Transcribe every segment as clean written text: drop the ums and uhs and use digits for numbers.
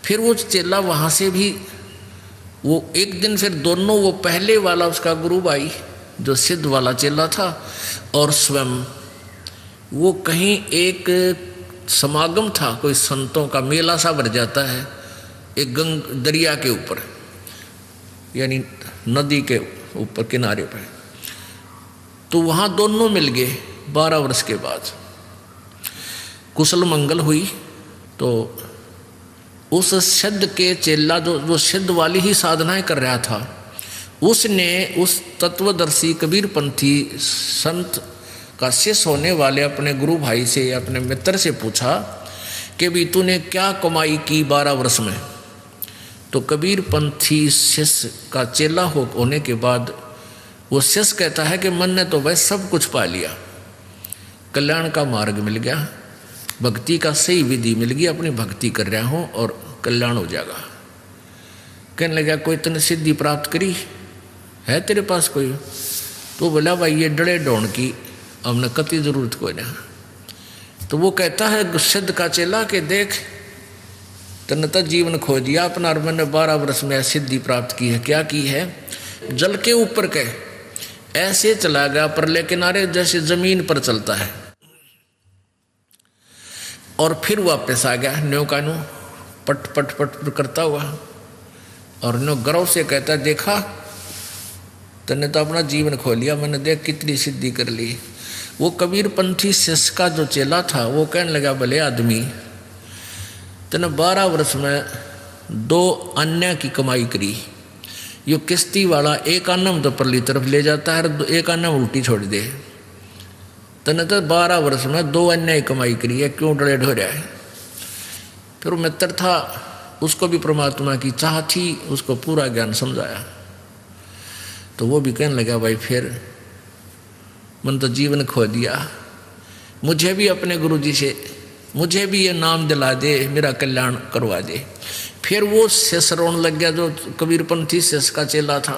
फिर वो चेला वहाँ से भी वो एक दिन फिर दोनों, वो पहले वाला उसका गुरु भाई जो सिद्ध वाला चेला था और स्वयं वो कहीं एक समागम था, कोई संतों का मेला सा भर जाता है एक दरिया के ऊपर, यानी नदी के ऊपर किनारे पर। तो वहाँ दोनों मिल गए 12 वर्ष के बाद। कुशल मंगल हुई तो उस सिद्ध के चेला जो सिद्ध वाली ही साधनाएं कर रहा था, उसने उस तत्वदर्शी कबीर पंथी संत का शिष्य होने वाले अपने गुरु भाई से, अपने मित्र से पूछा कि भी तूने क्या कमाई की 12 वर्ष में। तो कबीर पंथी शिष्य का चेला होने के बाद वो शिष्य कहता है कि मन ने तो वह सब कुछ पा लिया, कल्याण का मार्ग मिल गया, भक्ति का सही विधि मिल गई, अपनी भक्ति कर रहा हूँ और कल्याण हो जाएगा। कहने लगा कोई तूने सिद्धि प्राप्त करी है तेरे पास कोई? तो बोला भाई ये डड़े डोन की हमने कति जरूरत कोई नहीं। तो वो कहता है सिद्ध का चेला के देख तने तो जीवन खो दिया अपना, और मैंने 12 वर्ष में सिद्धि प्राप्त की है। क्या की है? जल के ऊपर के ऐसे चला गया परले किनारे जैसे जमीन पर चलता है, और फिर वापस आ गया न्यो का न्यो पट पट पट करता हुआ, और न्यो गर्व से कहता देखा तने तो अपना जीवन खो लिया, मैंने देख कितनी सिद्धि कर ली। वो कबीर पंथी शिष्य का जो चेला था वो कहने लगा भले आदमी तने 12 वर्ष में 2 अन्य की कमाई करी, यो किश्ती वाला एक आना में तो परली तरफ ले जाता है और एक आना में उल्टी छोड़ दे, तने तो 12 वर्ष में 2 अन्य कमाई करी है, क्यों डरे ढो रहा है? फिर वो मित्र था, उसको भी परमात्मा की चाह थी, उसको पूरा ज्ञान समझाया। तो वो भी कहने लगा भाई फिर मन तो जीवन खो दिया, मुझे भी अपने गुरुजी से मुझे भी ये नाम दिला दे, मेरा कल्याण करवा दे। फिर वो शिष्य रोने लग गया जो कबीरपंथी शिष्य का चेला था,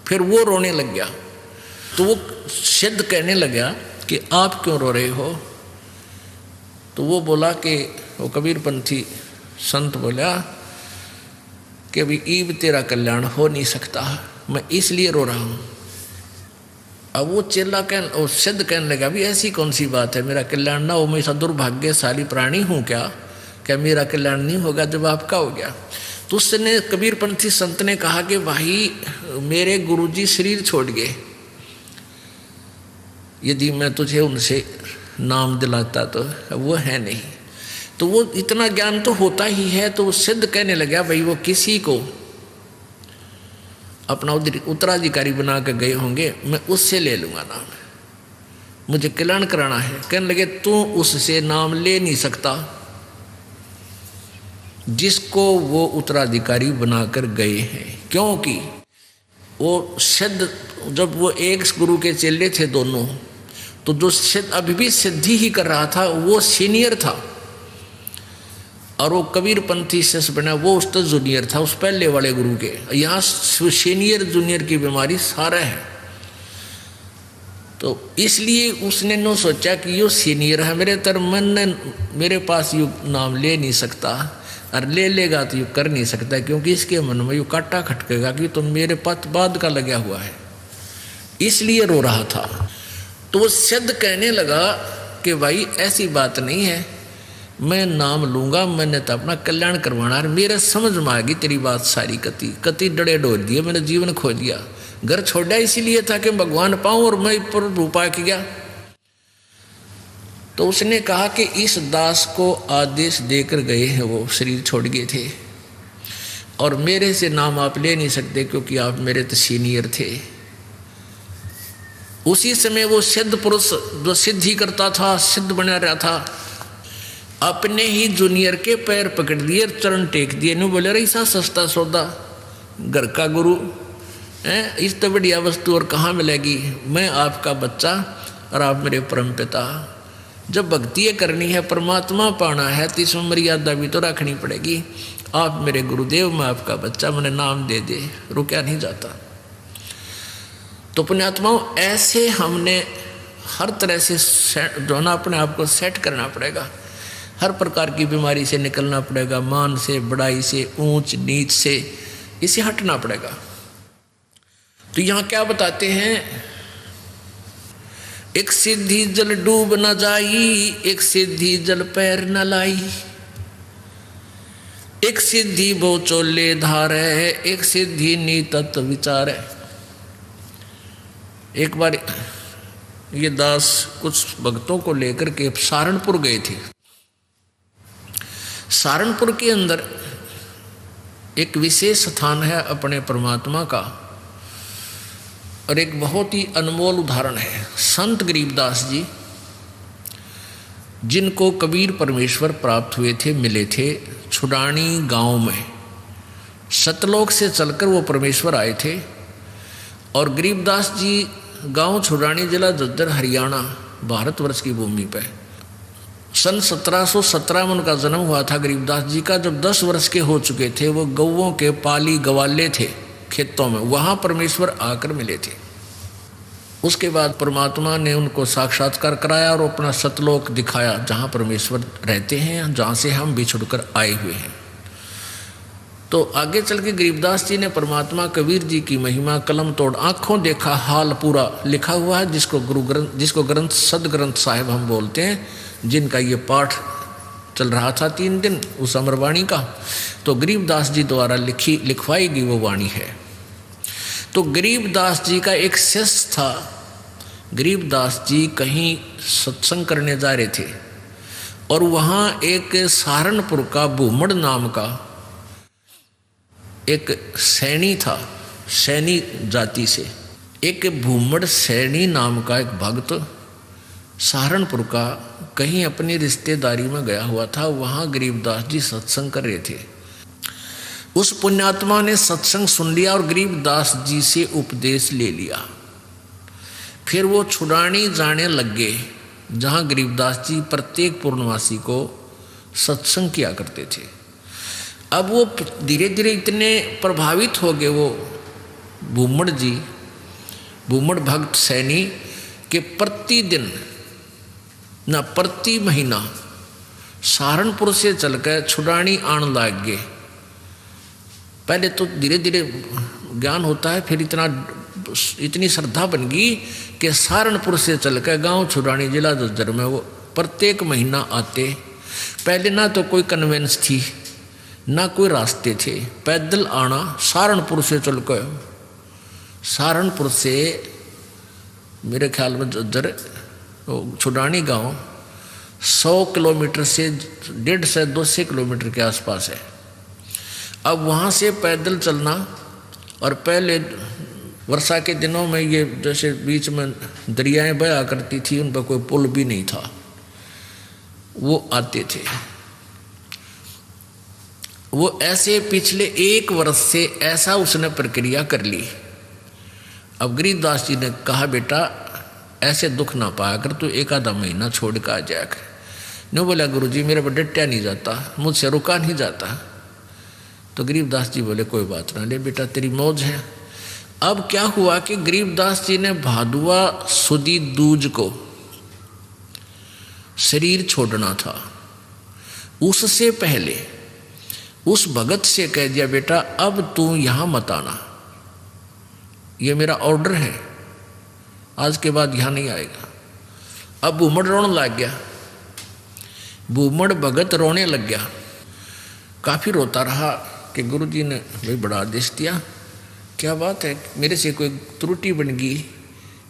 फिर वो रोने लग गया। तो वो सिद्ध कहने लगा कि आप क्यों रो रहे हो? तो वो बोला कि वो कबीरपंथी संत बोला कि अभी ईब तेरा कल्याण हो नहीं सकता, मैं इसलिए रो रहा हूँ। अब वो चेला वो सिद्ध कहने लगा भी ऐसी कौन सी बात है, मेरा कल्याण ना हो, मैं ऐसा दुर्भाग्यशाली प्राणी हूँ क्या मेरा कल्याण नहीं होगा जब आपका हो गया? तो उसने कबीरपंथी संत ने कहा कि भाई मेरे गुरुजी शरीर छोड़ गए, यदि मैं तुझे उनसे नाम दिलाता तो वो है नहीं। तो वो इतना ज्ञान तो होता ही है। तो वो सिद्ध कहने लगा भाई वो किसी को अपना उत्तराधिकारी बना कर गए होंगे, मैं उससे ले लूँगा नाम, मुझे कल्याण कराना है। कहने लगे तू उससे नाम ले नहीं सकता जिसको वो उत्तराधिकारी बनाकर गए हैं, क्योंकि वो सिद्ध जब वो एक गुरु के चेले थे दोनों, तो जो सिद्ध अभी भी सिद्धि ही कर रहा था वो सीनियर था, और वो कबीरपंथी शिष्य बना वो उस तो जूनियर था उस पहले वाले गुरु के। यहाँ सीनियर जूनियर की बीमारी सारा है। तो इसलिए उसने नो सोचा कि यो सीनियर है मेरे तर मन ने मेरे पास यू नाम ले नहीं सकता, और ले लेगा तो यू कर नहीं सकता, क्योंकि इसके मन में यू काटा खटकेगा कि तुम मेरे पथ बाद का लगा हुआ है, इसलिए रो रहा था। तो वो सिद्ध कहने लगा कि भाई ऐसी बात नहीं है, मैं नाम लूँगा, मैंने तो अपना कल्याण करवाना है। मेरे समझ में आ गई तेरी बात सारी, कति डड़े डोल दिए, मैंने जीवन खो दिया, घर छोड़ा इसीलिए था कि भगवान पाऊँ, और मैं पर रूपा की गया। तो उसने कहा कि इस दास को आदेश देकर गए हैं, वो शरीर छोड़ गए थे, और मेरे से नाम आप ले नहीं सकते क्योंकि आप मेरे तो सीनियर थे। उसी समय वो सिद्ध पुरुष जो सिद्धि करता था, सिद्ध बना रहा था, अपने ही जूनियर के पैर पकड़ दिए, चरण टेक दिए, नहीं बोले रही सा सस्ता सौदा, घर का गुरु है, इस तो बढ़िया वस्तु और कहाँ मिलेगी, मैं आपका बच्चा और आप मेरे परम पिता। जब भक्ति करनी है, परमात्मा पाना है, तो इसमें मर्यादा भी तो रखनी पड़ेगी। आप मेरे गुरुदेव, मैं आपका बच्चा, मैंने नाम दे दे, रुका नहीं जाता। तो पुण्यात्माओं ऐसे हमने हर तरह से जो ना अपने आप को सेट करना पड़ेगा, हर प्रकार की बीमारी से निकलना पड़ेगा, मान से, बड़ाई से, ऊंच नीच से, इसे हटना पड़ेगा। तो यहाँ क्या बताते हैं, एक सिद्धि जल डूब न जाई, एक सिद्धि जल पैर न लाई, एक सिद्धि बहु चोले धार है, एक सिद्धि नीतत विचार है। एक बार ये दास कुछ भक्तों को लेकर के सहारनपुर गए थे। सहारनपुर के अंदर एक विशेष स्थान है अपने परमात्मा का, और एक बहुत ही अनमोल उदाहरण है। संत गरीबदास जी, जिनको कबीर परमेश्वर प्राप्त हुए थे, मिले थे छुडानी गांव में। सतलोक से चलकर वो परमेश्वर आए थे, और गरीबदास जी गांव छुडानी, जिला झज्जर, हरियाणा, भारतवर्ष की भूमि पर सन 1717 में उनका जन्म हुआ था। गरीबदास जी का जब 10 वर्ष के हो चुके थे, वो गौओं के पाली गवाले थे खेतों में, वहाँ परमेश्वर आकर मिले थे। उसके बाद परमात्मा ने उनको साक्षात्कार कराया और अपना सतलोक दिखाया, जहाँ परमेश्वर रहते हैं, जहाँ से हम बिछुड़कर आए हुए हैं। तो आगे चल के गरीबदास जी ने परमात्मा कबीर जी की महिमा कलम तोड़ आँखों देखा हाल पूरा लिखा हुआ है, जिसको ग्रंथ सदग्रंथ साहिब हम बोलते हैं, जिनका ये पाठ चल रहा था 3 दिन उस अमरवाणी का। तो गरीबदास जी द्वारा लिखवाई गई वो वाणी है। तो गरीबदास जी का एक शिष्य था। गरीबदास जी कहीं सत्संग करने जा रहे थे, और वहाँ एक सहारनपुर का भूमड़ नाम का एक सैनी था, सैनी जाति से एक भूमड़ सैनी नाम का एक भक्त सहारनपुर का कहीं अपनी रिश्तेदारी में गया हुआ था। वहाँ गरीबदास जी सत्संग कर रहे थे। उस पुण्यात्मा ने सत्संग सुन लिया और गरीबदास जी से उपदेश ले लिया। फिर वो छुड़ानी जाने लग गए, जहाँ गरीबदास जी प्रत्येक पूर्णमासी को सत्संग किया करते थे। अब वो धीरे धीरे इतने प्रभावित हो गए वो भूमड़ जी, भूमड़ भक्त सैनी, के प्रतिदिन न प्रति महीना सहारनपुर से चलकर छुड़ानी आने लग गए। पहले तो धीरे धीरे ज्ञान होता है, फिर इतनी श्रद्धा बन गई कि सहारनपुर से चलकर गांव छुड़ानी, जिला झज्जर में वो प्रत्येक महीना आते। पहले ना तो कोई कन्वेंस थी, ना कोई रास्ते थे, पैदल आना सहारनपुर से चलकर। सहारनपुर से मेरे ख्याल में झज्जर छुड़ानी गांव 100 किलोमीटर से 150-200 किलोमीटर के आसपास है। अब वहाँ से पैदल चलना, और पहले वर्षा के दिनों में ये जैसे बीच में दरियाएं बहा करती थी, उन पर कोई पुल भी नहीं था, वो आते थे। वो ऐसे पिछले 1 वर्ष से ऐसा उसने प्रक्रिया कर ली। अब गरीबदास जी ने कहा, बेटा ऐसे दुख ना पाया कर, तू 1-आधा महीना छोड़ कर आ जाया कर। नो बोला, गुरुजी मेरे पर डटा नहीं जाता, मुझसे रुका नहीं जाता। तो गरीबदास जी बोले, कोई बात ना, ले बेटा तेरी मौज है। अब क्या हुआ कि गरीबदास जी ने भादुआ सुदी दूज को शरीर छोड़ना था। उससे पहले उस भगत से कह दिया, बेटा अब तू यहाँ मत आना, ये मेरा ऑर्डर है, आज के बाद यहाँ नहीं आएगा। अब भूमड़ रोने लग गया, भूमड़ भगत रोने लग गया। काफ़ी रोता रहा कि गुरुजी ने भाई बड़ा आदेश दिया, क्या बात है, मेरे से कोई त्रुटि बन गई,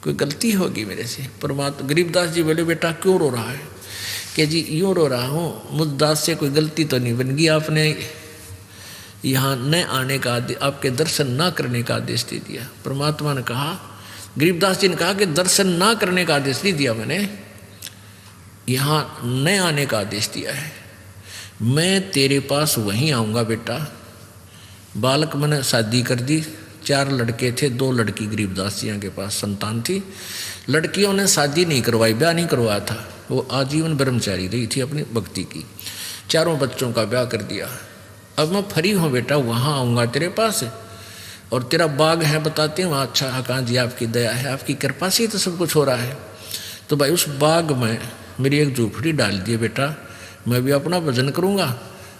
कोई गलती होगी मेरे से। परमात्मा गरीबदास जी बोले, बेटा क्यों रो रहा है? कि जी यूँ रो रहा हूँ, मुझ दास से कोई गलती तो नहीं बन गई, आपने यहाँ न आने का आपके दर्शन ना करने का आदेश दे दिया। परमात्मा ने कहा, गरीबदास जी ने कहा कि दर्शन ना करने का आदेश नहीं दिया मैंने, यहाँ न आने का आदेश दिया है। मैं तेरे पास वहीं आऊँगा बेटा। बालक मैंने शादी कर दी, 4 लड़के थे, 2 लड़की गरीबदास जी के पास संतान थी। लड़कियों ने शादी नहीं करवाई, ब्याह नहीं करवाया था, वो आजीवन ब्रह्मचारी रही थी अपनी भक्ति की। 4 बच्चों का ब्याह कर दिया। अब मैं फ्री हूँ बेटा, वहाँ आऊँगा तेरे पास, और तेरा बाग है बताते हैं वहाँ। अच्छा हाँ जी, आपकी दया है, आपकी कृपा से ही तो सब कुछ हो रहा है। तो भाई उस बाग में मेरी एक झूपड़ी डाल दिए बेटा, मैं भी अपना भजन करूँगा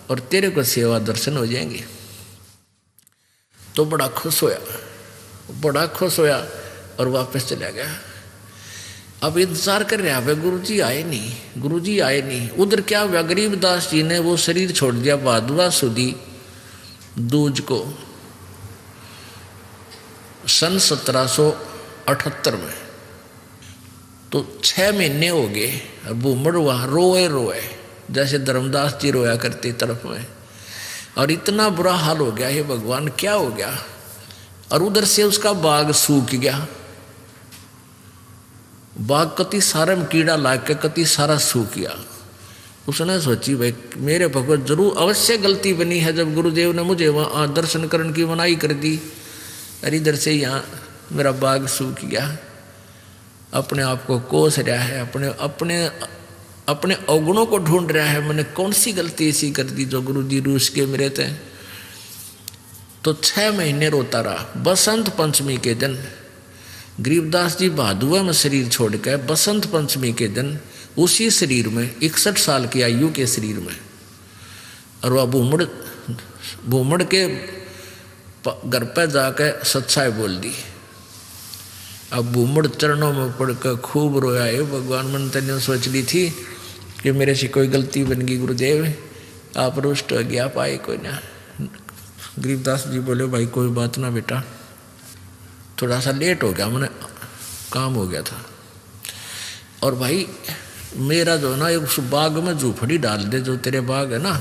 और तेरे को सेवा दर्शन हो जाएंगे। तो बड़ा खुश होया और वापस चला गया। अब इंतजार कर रहा है, गुरुजी आए नहीं। उधर क्या हुआ, गरीबदास जी ने वो शरीर छोड़ दिया भादुआ सुदी दूज को सन 1778 में। तो 6 महीने हो गए। भूमड़ वहाँ रोए जैसे धर्मदास जी रोया करते तरफ में, और इतना बुरा हाल हो गया, हे भगवान क्या हो गया। और उधर से उसका बाग सूख गया, बाग कति सारे में कीड़ा लाग के कति सारा सूख गया। उसने सोची भाई मेरे भगवत जरूर अवश्य गलती बनी है जब गुरुदेव ने मुझे वहाँ दर्शन करने की मनाही कर दी, और इधर से यहाँ मेरा बाग सूख गया। अपने आप को कोस रहा है, अपने अवगुणों को ढूंढ रहा है, मैंने कौन सी गलती ऐसी कर दी जो गुरु जी रूस के मेरे थे। तो 6 महीने रोता रहा। बसंत पंचमी के दिन गरीबदास जी भादुआ में शरीर छोड़ के बसंत पंचमी के दिन उसी शरीर में 61 साल की आयु के शरीर में, और वह भूमड़ के घर पर जाकर सच्चाई बोल दी। अब भूमड़ चरणों में पड़कर खूब रोया, है भगवान मन तेने सोच ली थी कि मेरे से कोई गलती बन गई गुरुदेव, आप रुष्ट हो गया, पाए कोई ना। गरीबदास जी बोले भाई कोई बात ना बेटा, थोड़ा सा लेट हो गया, मैंने काम हो गया था। और भाई मेरा जो ना उस बाग में झूपड़ी डाल दे, जो तेरे बाग है ना,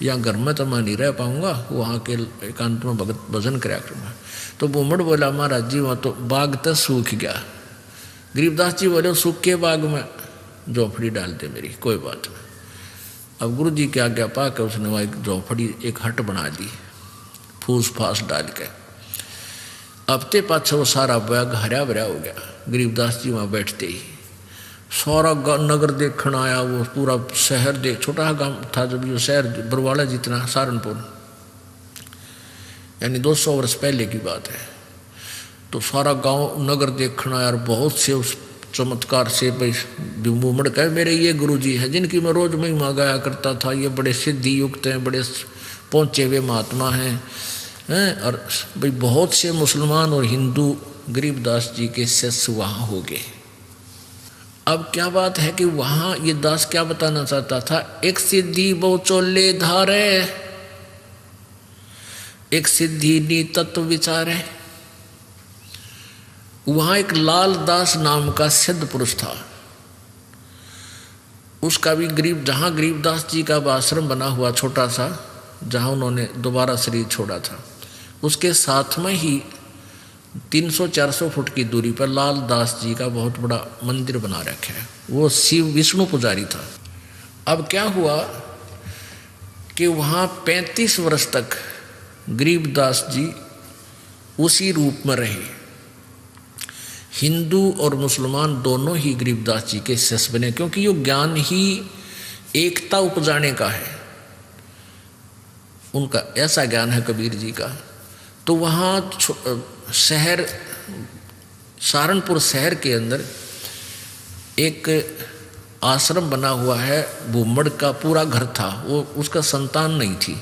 या घर में तो मैं नहीं रह पाऊंगा, वहाँ के एकांत में भगत भजन कराया करूँगा। तो भूमड़ बोला महाराज जी वहाँ तो बाग तो सूख गया। गरीबदास जी बोले सूख के बाग में झोपड़ी डाल दे मेरी, कोई बात नहीं। अब गुरु जी की आज्ञा पा के उसने वहाँ एक झोपड़ी एक हट बना दी फूस फास डाल के। हफ्ते पाछे वो सारा बाग हरा भरा हो गया। गरीबदास जी वहाँ बैठते ही सारा नगर देखने आया, वो पूरा शहर देख, छोटा गांव था जब ये शहर बरवाला जितना, सहारनपुर, यानी 200 वर्ष पहले की बात है। तो सारा गांव नगर देखना आया, और बहुत से उस चमत्कार से भाई भूमड़ कहे मेरे ये गुरुजी हैं जिनकी मैं रोज महिमा गाया करता था, ये बड़े सिद्धि युक्त हैं, बड़े पहुँचे हुए महात्मा हैं, और भाई बहुत से मुसलमान और हिंदू गरीबदास जी के शिष्य वहाँ हो गए। अब क्या बात है कि वहाँ ये दास क्या बताना चाहता था, एक सिद्धि बहु चोले धारे, एक सिद्धि नी तत्व विचारे। वहाँ एक लाल दास नाम का सिद्ध पुरुष था, उसका भी जहाँ गरीबदास जी का आश्रम बना हुआ छोटा सा, जहाँ उन्होंने दोबारा शरीर छोड़ा था, उसके साथ में ही 300-400 फुट की दूरी पर लाल दास जी का बहुत बड़ा मंदिर बना रखा है। वो शिव विष्णु पुजारी था। अब क्या हुआ कि वहाँ 35 वर्ष तक गरीबदास जी उसी रूप में रहे। हिंदू और मुसलमान दोनों ही गरीबदास जी के शिष्य बने, क्योंकि ये ज्ञान ही एकता उपजाने का है, उनका ऐसा ज्ञान है कबीर जी का। तो वहाँ शहर सहारनपुर शहर के अंदर एक आश्रम बना हुआ है, भूमड़ का पूरा घर था, वो उसका संतान नहीं थी,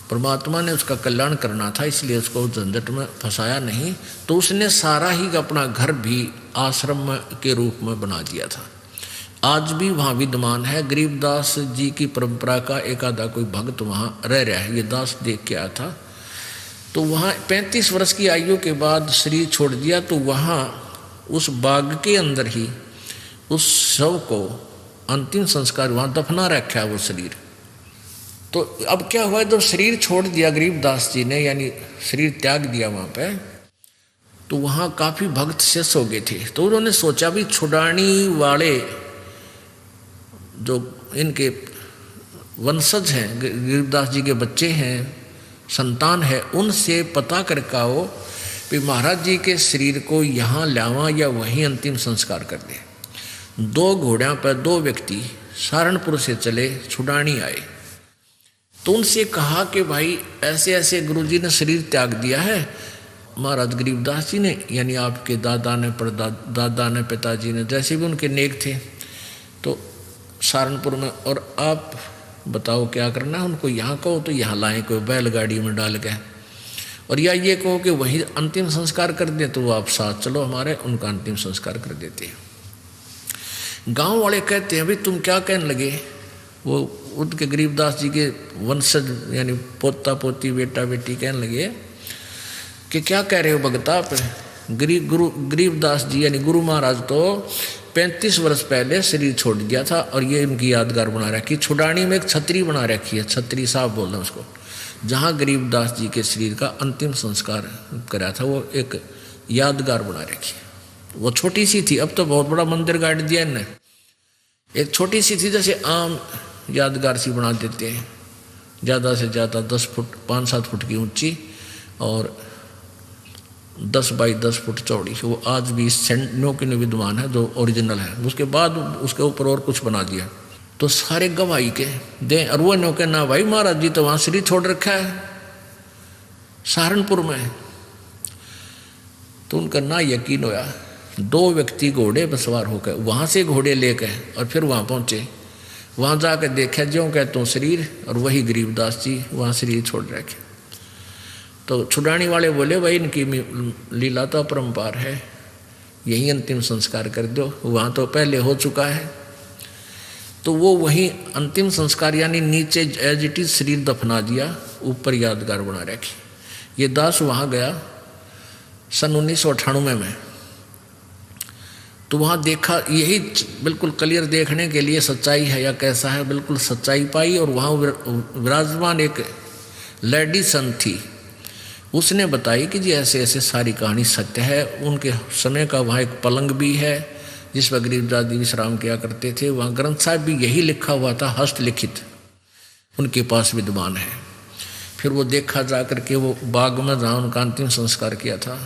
परमात्मा ने उसका कल्याण करना था, इसलिए उसको उस झंझट में फंसाया नहीं। तो उसने सारा ही अपना घर भी आश्रम के रूप में बना दिया था। आज भी वहाँ विद्यमान है। गरीबदास जी की परंपरा का एक आधा कोई भक्त वहाँ रह रहा है, ये दास देख के आया था। तो वहाँ 35 वर्ष की आयु के बाद शरीर छोड़ दिया, तो वहाँ उस बाग के अंदर ही उस शव को अंतिम संस्कार वहाँ दफना रखा है वो शरीर। तो अब क्या हुआ, जब शरीर छोड़ दिया गरीबदास जी ने, यानी शरीर त्याग दिया वहाँ पे, तो वहाँ काफ़ी भक्त शिष्य हो गए थे। तो उन्होंने सोचा भी छुड़ानी वाले जो इनके वंशज हैं, गरीबदास जी के बच्चे हैं, संतान है, उनसे पता करके आओ कि महाराज जी के शरीर को यहाँ लावा या वहीं अंतिम संस्कार कर दे। 2 घोड़ों पर 2 व्यक्ति सहारनपुर से चले, छुड़ानी आए। तो उनसे कहा कि भाई ऐसे ऐसे गुरुजी ने शरीर त्याग दिया है, महाराज गरीबदास जी ने, यानी आपके दादा ने, परदादा ने, पिताजी ने, जैसे भी उनके नेक थे। तो सहारनपुर में, और आप बताओ क्या करना है उनको, यहाँ कहो तो यहाँ लाएं कोई बैलगाड़ी में डाल के, और या ये कहो कि वही अंतिम संस्कार कर दे, तो वो आप साथ चलो हमारे, उनका अंतिम संस्कार कर देते हैं। गांव वाले कहते हैं भाई तुम क्या कहने लगे, वो उनके गरीबदास जी के वंशज यानी पोता पोती बेटा बेटी कहने लगे कि क्या कह रहे हो भगता आप, गरीबदास जी यानी गुरु महाराज तो 35 वर्ष पहले शरीर छोड़ दिया था और ये इनकी यादगार बना रखी। छुडानी में एक छतरी बना रखी है, छतरी साहब बोल रहे हैं उसको, जहाँ गरीबदास जी के शरीर का अंतिम संस्कार करा था, वो एक यादगार बना रखी है। वो छोटी सी थी, अब तो बहुत बड़ा मंदिर गाड़ दिया इनने, एक छोटी सी थी जैसे आम यादगार सी बना देते हैं, ज़्यादा से ज़्यादा 10 फुट 5-7 फुट की ऊंची और 10 बाई 10 फुट चौड़ी। वो आज भी सेंटनों के विद्वान है जो ओरिजिनल है। उसके बाद उसके ऊपर और कुछ बना दिया, तो सारे गवाही के दे अरुआ के ना भाई महाराज जी तो वहाँ शरीर छोड़ रखा है सहारनपुर में। तो उनका ना यकीन होया, 2 व्यक्ति घोड़े पर सवार होकर वहाँ से घोड़े लेकर और फिर वहाँ पहुँचे, वहाँ जाकर देखा ज्यों कहते शरीर, और वही गरीबदास जी वहाँ शरीर छोड़ रखे। तो छुड़ानी वाले बोले भाई इनकी लीला तो अपरंपार है, यही अंतिम संस्कार कर दो, वहाँ तो पहले हो चुका है। तो वो वही अंतिम संस्कार यानी नीचे एज इट इज शरीर दफना दिया, ऊपर यादगार बना रखी। ये दास वहाँ गया सन 1998 में, तो वहाँ देखा, यही बिल्कुल क्लियर देखने के लिए सच्चाई है या कैसा है, बिल्कुल सच्चाई पाई। और वहाँ विराजमान एक लेडी संत थी, उसने बताई कि जी ऐसे ऐसे सारी कहानी सत्य है। उनके समय का वहाँ एक पलंग भी है जिस पर गरीबदास जी विश्राम किया करते थे। वहाँ ग्रंथ साहब भी यही लिखा हुआ था, हस्तलिखित उनके पास विद्वान है। फिर वो देखा जा करके वो बाग में जहाँ उनका अंतिम संस्कार किया था,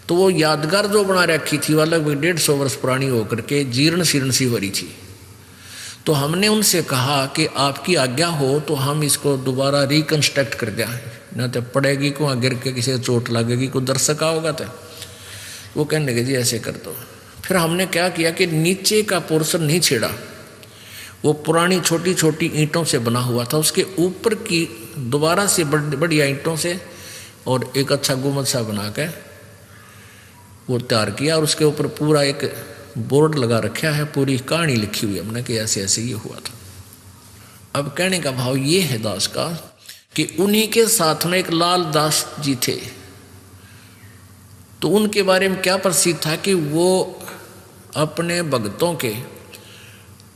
तो वो यादगार जो बना रखी थी वह लगभग 150 वर्ष पुरानी होकर के जीर्ण शीर्ण सी भरी थी। तो हमने उनसे कहा कि आपकी आज्ञा हो तो हम इसको दोबारा रिकन्स्ट्रक्ट कर दें, न तो पड़ेगी को गिर के किसी चोट लगेगी, कोई दर्शक होगा तो। वो कहने लगे जी ऐसे कर दो। फिर हमने क्या किया कि नीचे का पोर्शन नहीं छेड़ा, वो पुरानी छोटी छोटी ईंटों से बना हुआ था, उसके ऊपर की दोबारा से बढ़िया ईंटों से और एक अच्छा गुम्बद सा बना के वो तैयार किया, और उसके ऊपर पूरा एक बोर्ड लगा रखा है, पूरी कहानी लिखी हुई हमने कि ऐसे ऐसे ये हुआ था। अब कहने का भाव ये है दास का कि उन्हीं के साथ में एक लाल दास जी थे, तो उनके बारे में क्या प्रसिद्ध था कि वो अपने भक्तों के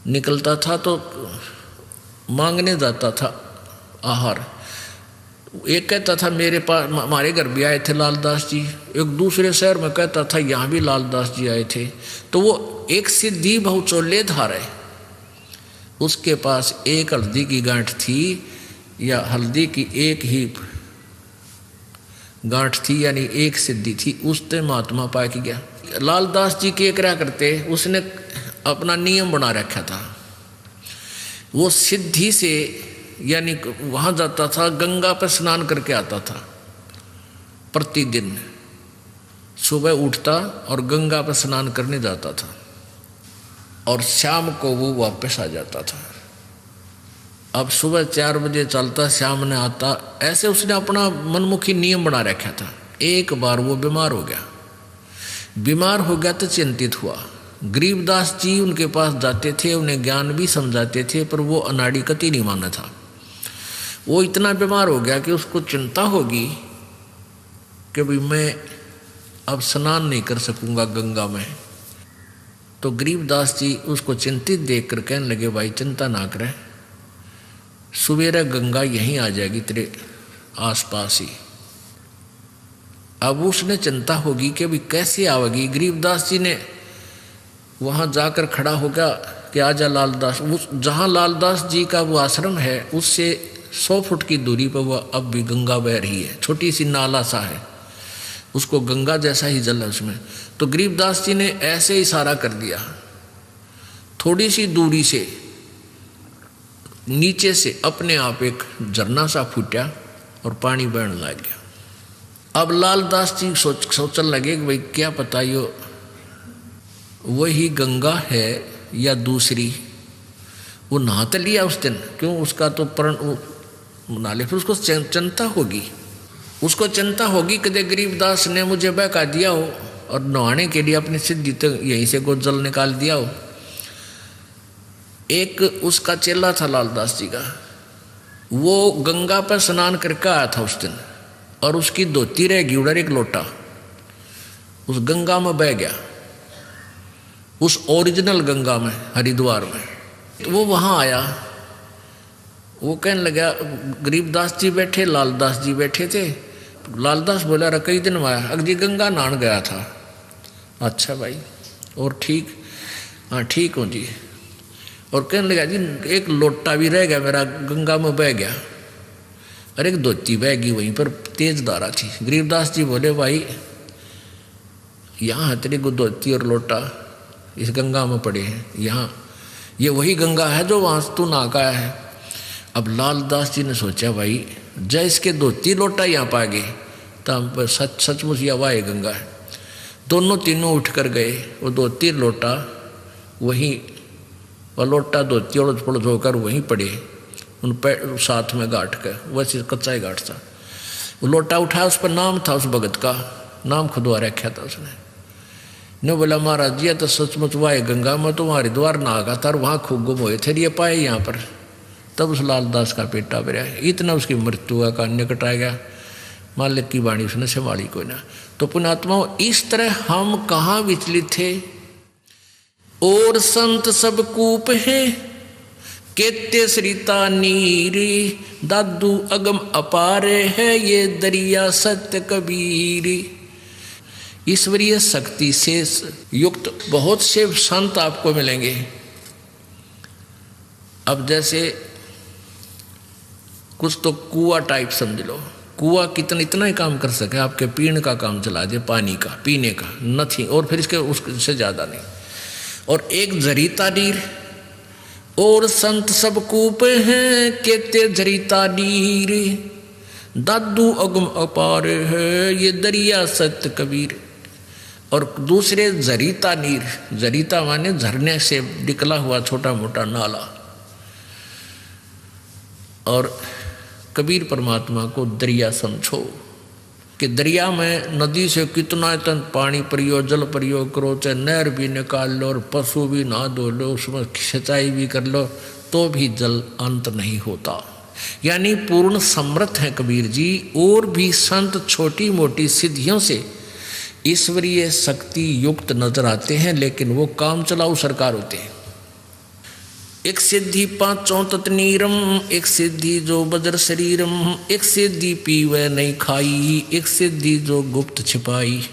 निकलता था तो मांगने जाता था आहार। एक कहता था मेरे पास हमारे घर भी आए थे लालदास जी, एक दूसरे शहर में कहता था यहाँ भी लालदास जी आए थे। तो वो एक सिद्धि बहुचोले धारे, उसके पास एक हल्दी की गांठ थी या हल्दी की एक ही गांठ थी, यानी एक सिद्धि थी, उससे महात्मा पाया कि गया। लालदास जी के क्या करते, उसने अपना नियम बना रखा था, वो सिद्धि से यानी वहाँ जाता था, गंगा पर स्नान करके आता था प्रतिदिन, सुबह उठता और गंगा पर स्नान करने जाता था और शाम को वो वापस आ जाता था। अब सुबह 4 बजे चलता, शाम ने आता, ऐसे उसने अपना मनमुखी नियम बना रखा था। एक बार वो बीमार हो गया, बीमार हो गया तो चिंतित हुआ। गरीबदास जी उनके पास जाते थे, उन्हें ज्ञान भी समझाते थे, पर वो अनाड़ी कति नहीं माना था। वो इतना बीमार हो गया कि उसको चिंता होगी कि भाई मैं अब स्नान नहीं कर सकूंगा गंगा में। तो गरीबदास जी उसको चिंतित देख कर कहने लगे भाई चिंता ना करे, सुबेरा गंगा यहीं आ जाएगी तेरे आसपास ही। अब उसने चिंता होगी कि भाई कैसे आवेगी। गरीबदास जी ने वहाँ जाकर खड़ा हो गया कि आजा लालदास। उस जहाँ लालदास जी का वो आश्रम है उससे 100 फुट की दूरी पर वह अब भी गंगा बह रही है, छोटी सी नाला सा है, उसको गंगा जैसा ही जल है उसमें। तो गरीबदास जी ने ऐसे इशारा कर दिया, थोड़ी सी दूरी से नीचे से अपने आप एक झरना सा फूटा और पानी बहने लग गया। अब लालदास जी सोचने लगे कि भाई क्या पता यो वही गंगा है या दूसरी। वो नहा तो लिया उस दिन, क्यों उसका तो प्रण नहा ले, फिर उसको चिंता होगी, उसको चिंता होगी कि गरीबदास ने मुझे बहका दिया हो और नहाने के लिए अपनी सिद्धि तो यहीं से को जल निकाल दिया हो। एक उसका चेला था लालदास जी का, वो गंगा पर स्नान करके आया था उस दिन, और उसकी धोती रह गई उधर एक लोटा, उस गंगा में बह गया, उस ओरिजिनल गंगा में हरिद्वार में। तो वो वहाँ आया, वो कहने लगा, गरीबदास जी बैठे, लालदास जी बैठे थे। लालदास बोला, रहा कई दिन में आया, अगली गंगा नहान गया था। अच्छा भाई, और ठीक? हाँ ठीक हूँ जी। और कहने लगा, जी एक लोटा भी रह गया मेरा, गंगा में बह गया, अरे एक धोती बह गई, वहीं पर तेज धारा थी। गरीबदास जी बोले, भाई यहाँ तेरी धोती और लोटा इस गंगा में पड़े हैं, यहाँ ये वही गंगा है जो वहाँ तू नहा का है। अब लालदास जी ने सोचा, भाई जय इसके धोती लोटा यहाँ पा गए तो सचमुच या वाह गंगा है। दोनों तीनों उठ कर गए, वो धोती लोटा वहीं, और लोटा धोती और उलझ होकर वहीं पड़े, उन पैर साथ में गांठ कर, वैसे कच्चा ही गांठ था। वो लोटा उठाया, उस पर नाम था, उस भगत का नाम खुदवा रखा था उसने। ने बोला, महाराज जी तो सचमुच वाह गंगा में तो वहाँ हरिद्वार नहा का था और वहाँ खूब गुम हुए थे, ये पाए यहाँ पर। तब उस लालदास का पेटा भरा, इतना उसकी मृत्यु का निकट आ गया। मालिक की वाणी उसने संभाली कोई ना। तो पुण्यात्माओं, इस तरह हम कहाँ विचलित थे। और संत सब कूप है, केते सरिता नीरी, दादू अगम अपारे है, ये दरिया सत्य कबीरी। ईश्वरीय शक्ति से युक्त बहुत से संत आपको मिलेंगे। अब जैसे कुछ तो कुआ टाइप समझ लो, कुआ कितना इतना ही काम कर सके, आपके पीने का काम चला दे, पानी का पीने का नथिंग, और फिर इसके उससे ज़्यादा नहीं। और एक झरीता नीर, और संत सब कूप हैं, केते झरीता नीर, दादू अगम अपार है, ये दरिया सत्य कबीर। और दूसरे झरीता नीर, झरीता माने झरने से निकला हुआ छोटा मोटा नाला। और कबीर परमात्मा को दरिया समझो कि दरिया में नदी से कितना तन पानी परियो, जल प्रयोग करो, चाहे नहर भी निकाल लो और पशु भी नहा धो लो, उसमें सिंचाई भी कर लो, तो भी जल अंत नहीं होता। यानी पूर्ण समर्थ है कबीर जी। और भी संत छोटी मोटी सिद्धियों से ईश्वरीय शक्ति युक्त नजर आते हैं, लेकिन वो काम चलाऊ सरकार होते हैं। एक सिद्धि पांचों तत्नीरम, एक सिद्धि जो बज्र शरीरम, एक सिद्धि पीवे नहीं खाई, एक सिद्धि जो गुप्त छिपाई,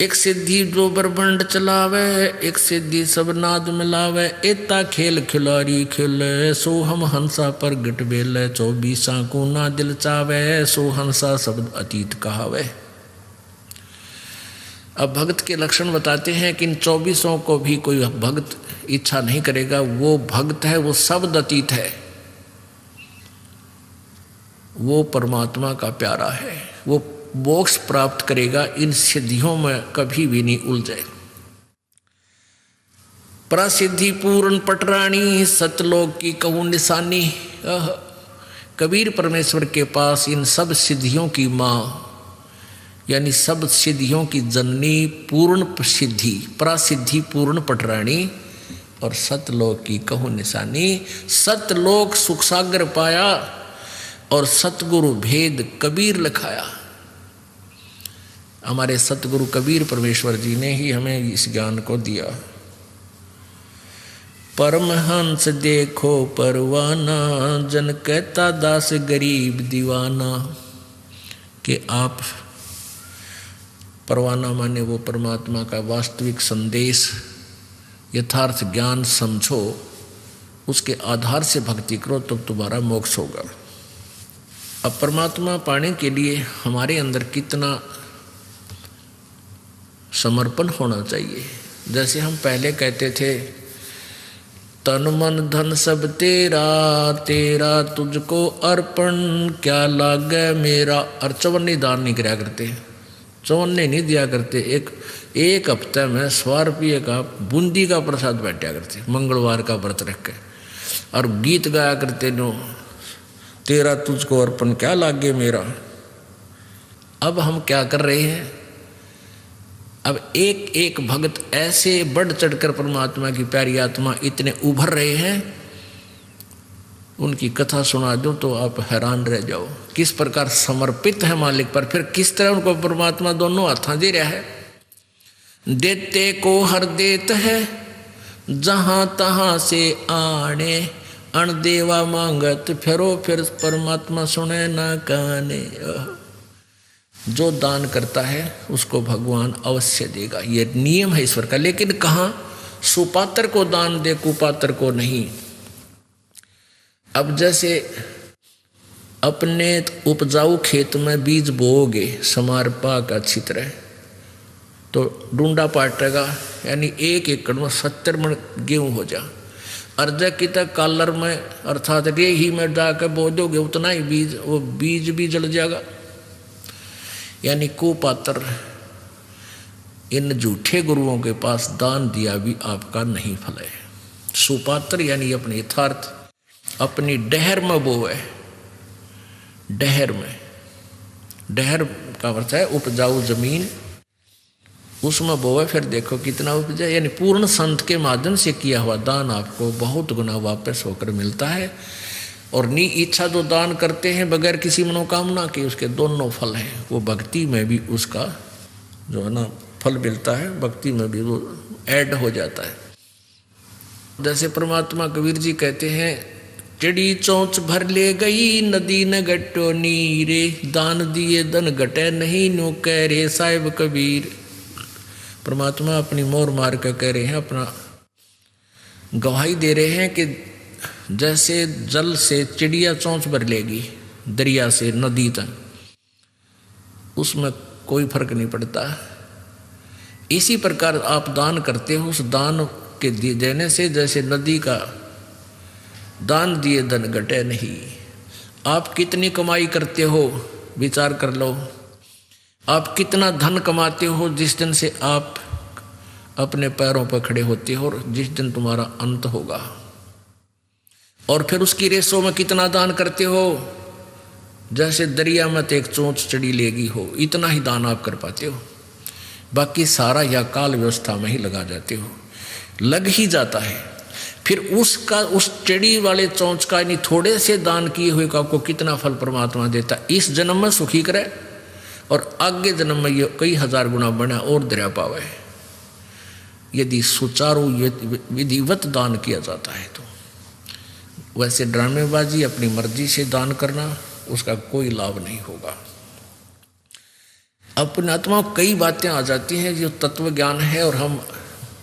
एक सिद्धि जो ब्रह्मांड चलावे, एक सिद्धि सब नाद मिलावे, एता खेल खिलाड़ी खेले, सो हम हंसा पर गट बेले, 24 को ना दिल चावे, सो हंसा शब्द अतीत कहावे। अब भक्त के लक्षण बताते हैं कि इन 24 को भी कोई भक्त इच्छा नहीं करेगा, वो भक्त है, वो शब्द अतीत है, वो परमात्मा का प्यारा है, वो मोक्ष प्राप्त करेगा, इन सिद्धियों में कभी भी नहीं उलझे। प्रसिद्धि पूर्ण पटरानी, सतलोक की कहूँ निशानी। कबीर परमेश्वर के पास इन सब सिद्धियों की माँ, यानी सब सिद्धियों की जननी, पूर्ण सिद्धि, प्रसिद्धि पूर्ण पटरानी, और सतलोक की कहूँ निशानी। सतलोक सुख सागर पाया और सतगुरु भेद कबीर लिखाया। हमारे सतगुरु कबीर परमेश्वर जी ने ही हमें इस ज्ञान को दिया। परमहंस देखो परवाना, जन कहता दास गरीब दीवाना। कि आप परवाना माने वो परमात्मा का वास्तविक संदेश, यथार्थ ज्ञान समझो, उसके आधार से भक्ति करो, तब तुम्हारा मोक्ष होगा। अब परमात्मा पाने के लिए हमारे अंदर कितना समर्पण होना चाहिए। जैसे हम पहले कहते थे, तन मन धन सब तेरा, तेरा तुझको अर्पण, क्या लागे मेरा। और चवन्नी दान नहीं कराया करते, चवन्ने नहीं दिया करते। एक हफ्ते में 100 रुपये का बूंदी का प्रसाद बैठा करते, मंगलवार का व्रत रख के। और गीत गाया करते नो, तेरा तुझको अर्पण क्या लागे मेरा। अब हम क्या कर रहे हैं, अब एक एक भक्त ऐसे बढ़ चढ़कर परमात्मा की प्यारी आत्मा इतने उभर रहे हैं, उनकी कथा सुना दो तो आप हैरान रह जाओ, किस प्रकार समर्पित है मालिक पर, फिर किस तरह उनको परमात्मा दोनों हाथों दे रहा है। देते को हर देत है जहां तहां से आने, अणदेवा मांगत फिरो फिर परमात्मा सुने ना काने। जो दान करता है उसको भगवान अवश्य देगा, ये नियम है ईश्वर का। लेकिन कहाँ, सुपात्र को दान दे, कुपात्र को नहीं। अब जैसे अपने उपजाऊ खेत में बीज बोओगे, समार पाक अच्छी तरह, तो डूंडा पाटेगा, यानी 1 एकड़ में 70 मन गेहूँ हो जा। अर्ज की तक कालर में अर्थात रेही में जाकर बो दोगे उतना ही बीज, वो बीज भी जल जाएगा। यानी कुपात्र इन झूठे गुरुओं के पास दान दिया भी आपका नहीं फल है। सुपात्र यानी अपने यथार्थ अपनी डहर में बोए, डहर में, डहर का अर्थ है उपजाऊ जमीन, उसमें बोए, फिर देखो कितना उपजा। यानी पूर्ण संत के माध्यम से किया हुआ दान आपको बहुत गुना वापस होकर मिलता है। और नी इच्छा जो दान करते हैं बगैर किसी मनोकामना के, उसके दोनों फल हैं। वो भक्ति में भी उसका जो है ना फल मिलता है, भक्ति में भी वो ऐड हो जाता है। जैसे परमात्मा कबीर जी कहते हैं, चिड़ी चोंच भर ले गई नदी न गट्टो नीरे, दान दिए धन घटे नहीं नो कह रे साहिब कबीर। परमात्मा अपनी मोर मार कर कह रहे हैं, अपना गवाही दे रहे हैं कि जैसे जल से चिड़िया चोंच भर लेगी दरिया से नदी तक, उसमें कोई फर्क नहीं पड़ता। इसी प्रकार आप दान करते हो, उस दान के देने से जैसे नदी का दान दिए धन घटे नहीं। आप कितनी कमाई करते हो विचार कर लो, आप कितना धन कमाते हो जिस दिन से आप अपने पैरों पर खड़े होते हो और जिस दिन तुम्हारा अंत होगा। और फिर उसकी रेसों में कितना दान करते हो, जैसे दरिया में तो एक चोंच चढ़ी लेगी हो, इतना ही दान आप कर पाते हो। बाकी सारा या काल व्यवस्था में ही लगा जाते हो, लग ही जाता है। फिर उसका उस चढ़ी वाले चोंच का यानी थोड़े से दान किए हुए का आपको कितना फल परमात्मा देता, इस जन्म में सुखी करे और आगे जन्म में ये कई हजार गुना बना और दरिया पावे, यदि सुचारू विधिवत दान किया जाता है तो। वैसे ड्रामेबाजी अपनी मर्जी से दान करना, उसका कोई लाभ नहीं होगा। अपने आत्मा कई बातें आ जाती हैं जो तत्व ज्ञान है और हम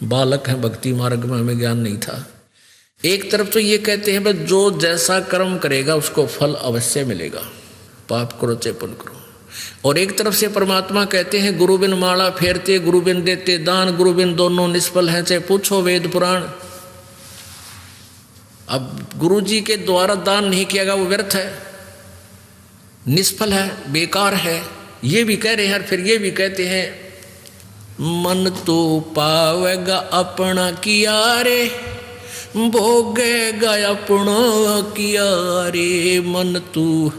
बालक हैं, भक्ति मार्ग में हमें ज्ञान नहीं था। एक तरफ तो ये कहते हैं बस जो जैसा कर्म करेगा उसको फल अवश्य मिलेगा, पाप करो चाहे पुण्य करो। और एक तरफ से परमात्मा कहते हैं गुरु बिन माला फेरते गुरु बिन देते दान, गुरु बिन दोनों निष्फल हैं चाहे पूछो वेद पुराण। अब गुरु जी के द्वारा दान नहीं किया गया वो व्यर्थ है, निष्फल है, बेकार है, ये भी कह रहे हैं। फिर ये भी कहते हैं मन तो पावेगा अपना किया रे, भोगेगा अपना किया रे, मन तू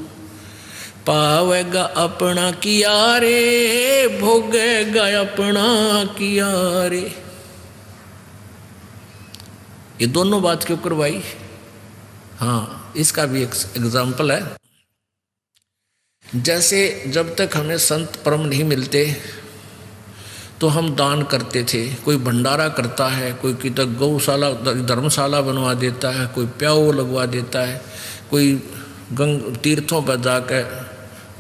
पावेगा अपना किया रे, भोगेगा अपना किया रे। ये दोनों बात क्यों करवाई? हाँ, इसका भी एक एग्जाम्पल है। जैसे जब तक हमें संत परम नहीं मिलते तो हम दान करते थे, कोई भंडारा करता है, कोई किधर गौशाला धर्मशाला बनवा देता है, कोई प्याऊ लगवा देता है, कोई तीर्थों पर जाकर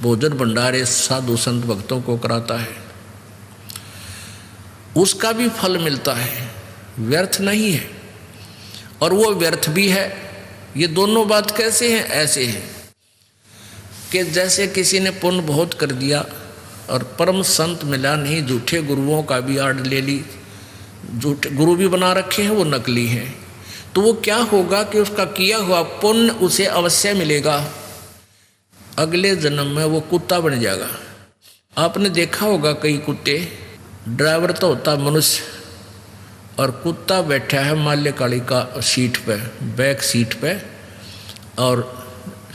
भोजन भंडारे साधु संत भक्तों को कराता है, उसका भी फल मिलता है, व्यर्थ नहीं है। और वो व्यर्थ भी है। ये दोनों बात कैसे हैं? ऐसे हैं कि जैसे किसी ने पुण्य बहुत कर दिया और परम संत मिला नहीं, झूठे गुरुओं का भी आड़ ले ली, झूठे गुरु भी बना रखे हैं, वो नकली हैं, तो वो क्या होगा कि उसका किया हुआ पुण्य उसे अवश्य मिलेगा, अगले जन्म में वो कुत्ता बन जाएगा। आपने देखा होगा कई कुत्ते, ड्राइवर तो होता मनुष्य और कुत्ता बैठा है माल्यकाली का सीट पे, बैक सीट पे, और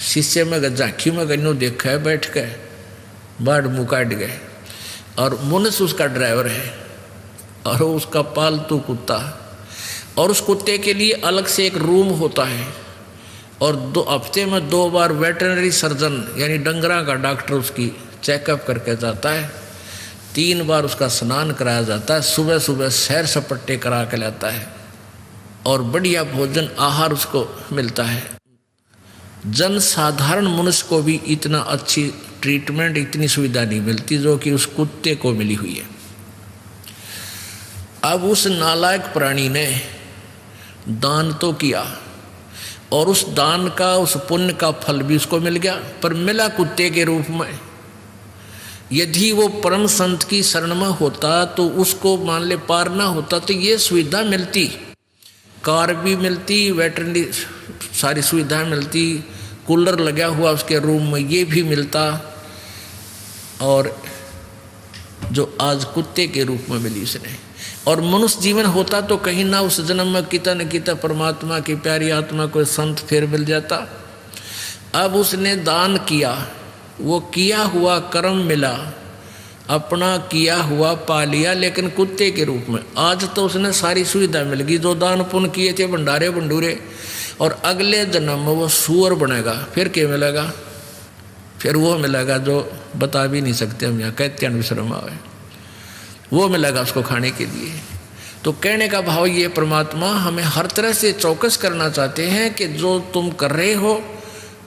शीशे में झांकी में गन्नू देखा है बैठ के, बाढ़ मुँह काट गए, और मुनस उसका ड्राइवर है और उसका पालतू कुत्ता। और उस कुत्ते के लिए अलग से एक रूम होता है, और 2 हफ्ते में 2 बार वेटरनरी सर्जन यानी डंगरा का डॉक्टर उसकी चेकअप करके जाता है। 3 बार उसका स्नान कराया जाता है, सुबह सुबह सैर सपट्टे करा के लाता है, और बढ़िया भोजन आहार उसको मिलता है। जन साधारण मनुष्य को भी इतना अच्छी ट्रीटमेंट, इतनी सुविधा नहीं मिलती जो कि उस कुत्ते को मिली हुई है। अब उस नालायक प्राणी ने दान तो किया, और उस दान का, उस पुण्य का फल भी उसको मिल गया, पर मिला कुत्ते के रूप में। यदि वो परम संत की शरण में होता तो उसको मान ले पार ना होता तो ये सुविधा मिलती, कार भी मिलती, वेटरनरी सारी सुविधाएं मिलती, कूलर लगा हुआ उसके रूम में ये भी मिलता, और जो आज कुत्ते के रूप में मिली उसने। और मनुष्य जीवन होता तो कहीं ना उस जन्म में किता न किता परमात्मा की प्यारी आत्मा कोई संत फिर मिल जाता। अब उसने दान किया, वो किया हुआ कर्म मिला, अपना किया हुआ पा लिया, लेकिन कुत्ते के रूप में। आज तो उसने सारी सुविधा मिल गई, जो दान पुण्य किए थे भंडारे भंडूरे, और अगले जन्म में वो सूअर बनेगा। फिर क्या मिलेगा? फिर वो मिलेगा जो बता भी नहीं सकते हम, यहाँ कहते विश्रम आवे, वो मिलेगा उसको खाने के लिए। तो कहने का भाव ये, परमात्मा हमें हर तरह से चौकस करना चाहते हैं कि जो तुम कर रहे हो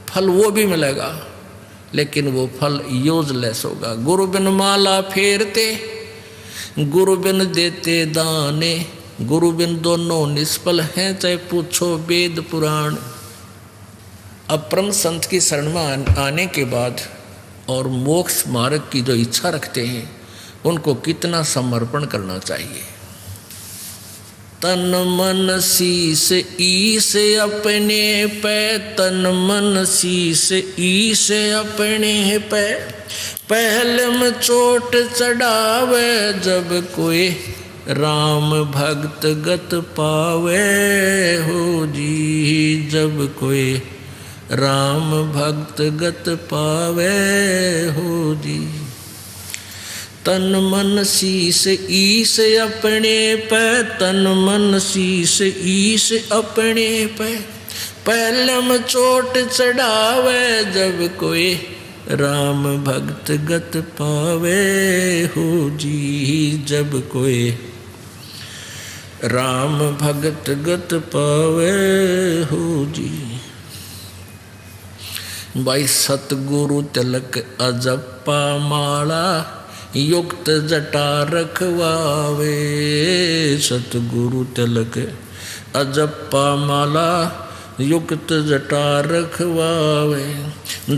फल वो भी मिलेगा, लेकिन वो फल यूजलेस होगा। गुरु बिन माला फेरते, गुरु बिन देते दाने, गुरु बिन दोनों निष्फल हैं, चाहे पूछो वेद पुराण। अब परम संत की शरण में आने के बाद और मोक्ष मार्ग की जो इच्छा रखते हैं उनको कितना समर्पण करना चाहिए। तन मन शीस ईस अपने पे, तन मन शीस ईस अपने पे, पहले में चोट चढ़ावे जब कोई राम भक्त गत पावे हो जी, जब कोई राम भक्त गत पावे हो जी। तन मन शीस ईस अपने पे, तन मन शीस ईस अपने पे, पहलम चोट चढ़ावे जब कोई राम भक्त गत पावे हो जी, जब कोई राम भक्त गत पावे हो जी। भाई सतगुरु तिलक अजप्पा माला, युक्त जटा रखवावे, सतगुरु तिलक अजप्पा माला, युक्त जटा रखवावे।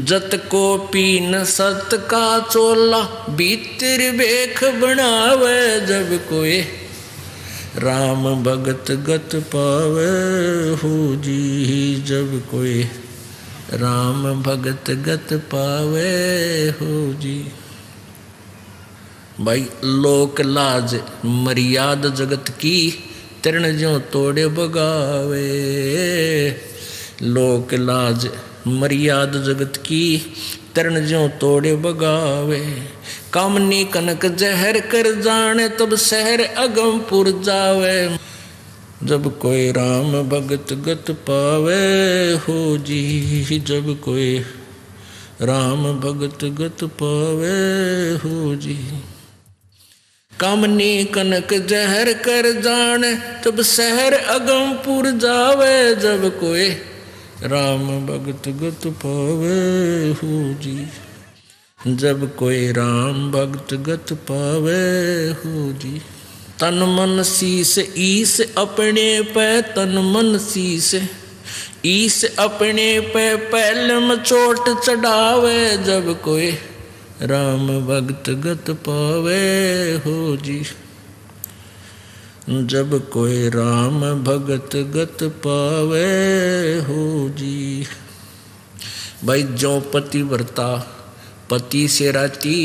जत को पीन सत का चोला, भीतर बेख बनावे जब कोई राम भगत गत पावे हो जी, जब कोई राम भगत गत पावे हो जी। भाई लोक लाज मर्याद जगत की, तृण ज्यों तोड़े बगावे, लोक लाज मर्याद जगत की, तृण ज्यों तोड़े बगावे। कामनी कनक जहर कर जाने, तब शहर अगमपुर जावे, जब कोई राम भगत गत पावे हो जी, जब कोई राम भगत गत पावे हो जी। कामनी कनक जहर कर जाने, तब शहर अगमपुर जावे, जब कोई राम भगत गत पावे हो जी, जब कोई राम भगत गत पावे हो जी। तन मन शीस ईस अपने पे, तन मन शीस ईस अपने पे, पहलम चोट चढ़ावे जब कोई राम भक्त गत पावे हो जी, जब कोई राम भगत गत पावे हो जी। भाई जो पतिव्रता पति से राती,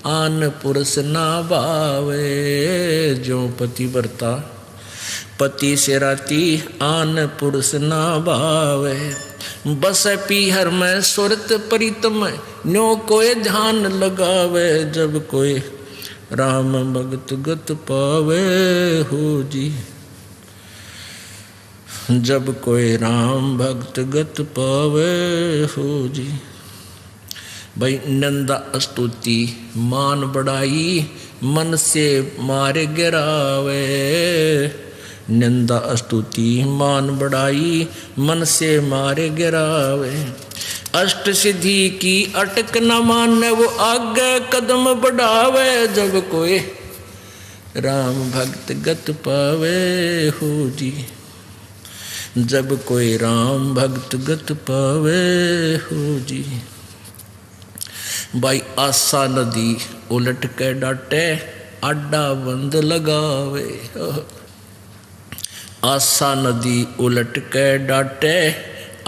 आन पुरुष ना भावे, जो पतिव्रता पति से राती आन पुरुष ना भावे, बस पीहर में सुरत प्रीतम न्यो कोई ध्यान लगावे, जब कोई राम भगत गत पावे हो जी, जब कोई राम भक्त गत पावे हो जी। भाई नंदा स्तुति मान बढ़ाई मन से मारे गिरावे, निंदा स्तुति मान बढ़ाई मन से मारे गिरावे, अष्ट सिद्धि की अटक न माने वो आगे कदम बढ़ावे, जब कोई राम भक्त गत पावे हो जी, जब कोई राम भक्त गत पावे हो जी। भाई आशा नदी उलट के डाटे अड्डा बंद लगावे, आशा नदी उलट के डाटे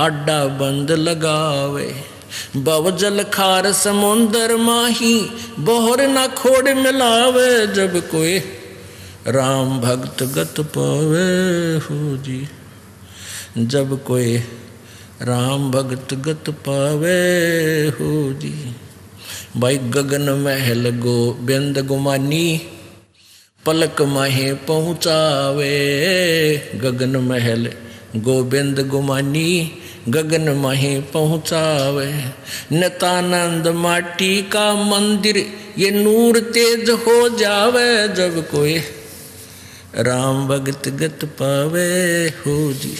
अड्डा बंद लगावे, बवजल खार समुंदर माही बोहर ना खोड़ मिलावे, जब कोई राम भक्त गत पावे हो जी, जब कोई राम भक्त गत पावे हो जी। भाई गगन महल गोबिंद गुमानी पलक माहे पहुँचावे, गगन महल गोबिंद गुमानी गगन माहे पहुँचावे, नित्यानंद माटी का मंदिर ये नूर तेज हो जावे, जब कोई राम भगत गत पावे हो जी।